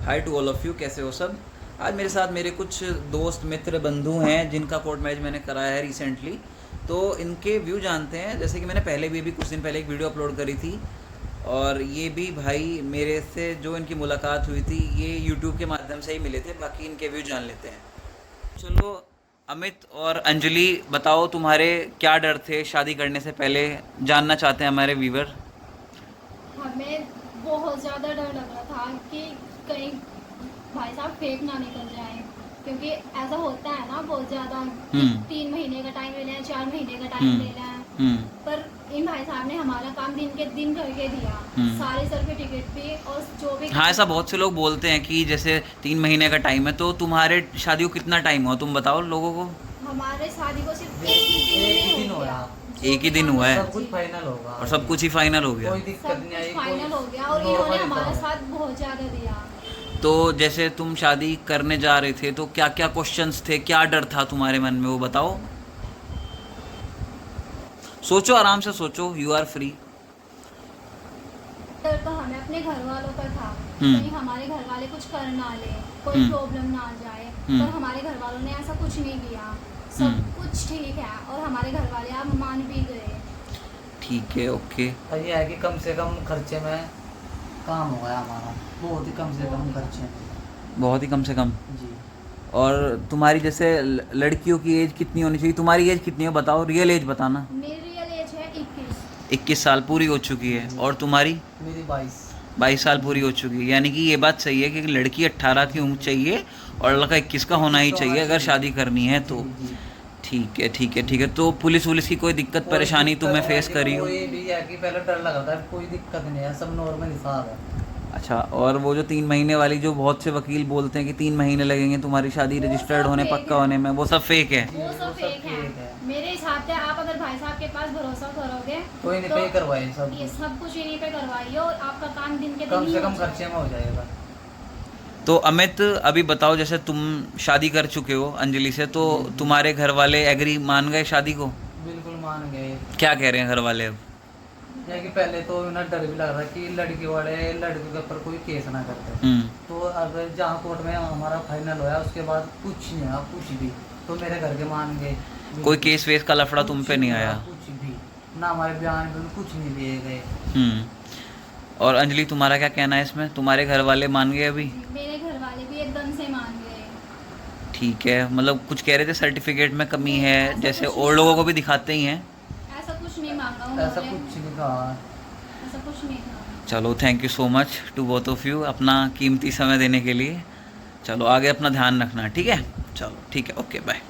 Hi to all of you, कैसे हो सब। आज मेरे साथ मेरे कुछ दोस्त मित्र बंधु हैं जिनका कोर्ट मैरिज मैंने कराया है रिसेंटली। तो इनके व्यू जानते हैं। जैसे कि मैंने पहले भी कुछ दिन पहले एक वीडियो अपलोड करी थी, और ये भी भाई मेरे से जो इनकी मुलाकात हुई थी ये यूट्यूब के माध्यम से ही मिले थे। बाकी इनके व्यू जान लेते हैं। चलो, अमित और अंजलि बताओ, तुम्हारे क्या डर थे शादी करने से पहले, जानना चाहते हैं हमारे व्यूवर। हमें बहुत ज़्यादा डर लग रहा था कि कहीं भाई साहब फेक ना निकल जाए, क्योंकि ऐसा होता है ना बहुत ज़्यादा कि हम्म 3 महीने का टाइम ले लें, 4 महीने का टाइम हम्म ले लें। हम्म पर इन भाई साहब ने हमारा काम दिन के दिन करके दिया, हम्म सारे सर्टिफिकेट भी और जो भी। हाँ, ऐसा बहुत से लोग बोलते हैं कि जैसे 3 महीने का टाइम है। तो तुम्हारे शादी को कितना टाइम हुआ, तुम बताओ लोगों को। हमारे शादी को सिर्फ एक ही दिन हो गया। एक ही दिन हुआ है सब कुछ फाइनल होगा और सब कुछ ही फाइनल हो गया। कोई दिक्कत सब नहीं कुछ आई, फाइनल हो गया और कोई इन्होंने नॉर्मल हमारा था। साथ बहुत ज़्यादा दिया। तो जैसे तुम शादी करने जा रहे थे तो क्या क्या क्वेश्चंस थे, क्या डर था तुम्हारे मन में, वो बताओ। सोचो, आराम से सोचो, यू आर फ्री। डर तो हमें अपने घर वालों का था, हम्म कहीं हमारे घर वाले कुछ कर ना ले, कोई हम्म प्रॉब्लम ना आ जाए। हम्म पर हमारे घर वालों ने ऐसा कुछ नहीं किया, सब हम्म कुछ ठीक है और हमारे घर वाले अब मान भी गए। ठीक है, ओके। और ये है कि कम से कम खर्चे में काम हो गया हमारा, बहुत ही कम से कम खर्चे में। बहुत ही कम से कम। जी और तुम्हारी जैसे लड़कियों की एज कितनी होनी चाहिए, तुम्हारी एज कितनी है बताओ, रियल एज बताना। मेरी रियल एज है 21। 21 साल पूरी हो चुकी है। और तुम्हारी? मेरी 22। 22 साल पूरी हो चुकी है। यानी कि ये बात सही है कि लड़की 18 की उम्र चाहिए और लड़का 21 का होना ही चाहिए अगर शादी करनी है तो। जी जी। ठीक है, ठीक है, ठीक है। तो पुलिस वुलिस की कोई दिक्कत कोई परेशानी दिक्कत तुम्हें है फेस जी, करी हो? कोई भी है कि पहले डर लगा था, कोई दिक्कत नहीं है, सब नॉर्मल हिसाब है। अच्छा, और वो जो 3 महीने वाली, जो बहुत से वकील बोलते हैं कि 3 महीने लगेंगे तुम्हारी शादी वो रजिस्टर्ड सब होने, फेक पक्का है। होने में, वो सब फेक है। जी, वो वो सब सब फेक है। फेक है। मेरे हिसाब से आप अगर भाई साहब के पास भरोसा करोगे कोई नहीं, तो पे करवाए सब ये कुछ। सब कुछ इन्हीं पे करवाइए और आपका काम दिन के दिन कम ही से हो कम खर्चे जाएगा। में हो जाएगा। तो अमित, अभी बताओ, जैसे तुम शादी कर चुके हो अंजलि से, तो तुम्हारे घर वाले एग्री, मान गए शादी को? बिल्कुल मान गए। क्या कह रहे हैं घर वाले अब? या कि पहले तो उन्हें डर भी लग रहा कि लड़की वाले लड़के के ऊपर कोई केस ना करते। हम्म तो अगर जहाँ कोर्ट में हमारा फाइनल हुआ उसके बाद कुछ नहीं हुआ, कुछ भी। तो मेरे घर के मान गए। कोई केस वेस का लफड़ा तुम कुछ पे नहीं हुआ, आया? कुछ भी ना, हमारे बयान में कुछ नहीं दिए गए। हम्म और अंजलि, तुम्हारा क्या कहना है इसमें? तुम्हारे घर वाले मान गए अभी? मेरे घर वाले भी एकदम से मान गए। ठीक है, मतलब कुछ कह रहे थे सर्टिफिकेट में कमी नहीं, है, ऐसा जैसे कुछ और नहीं लोगों को था। भी दिखाते ही हैं। ऐसा कुछ नहीं मांगा ऐसा उन्होंने, कुछ नहीं कहा। ऐसा कुछ नहीं था। चलो, thank you so much to both of you अपना कीमती समय देने के लिए। चलो, आगे अपना ध्यान रखना, ठीक है? चलो, ठीक है, ओके, बाय।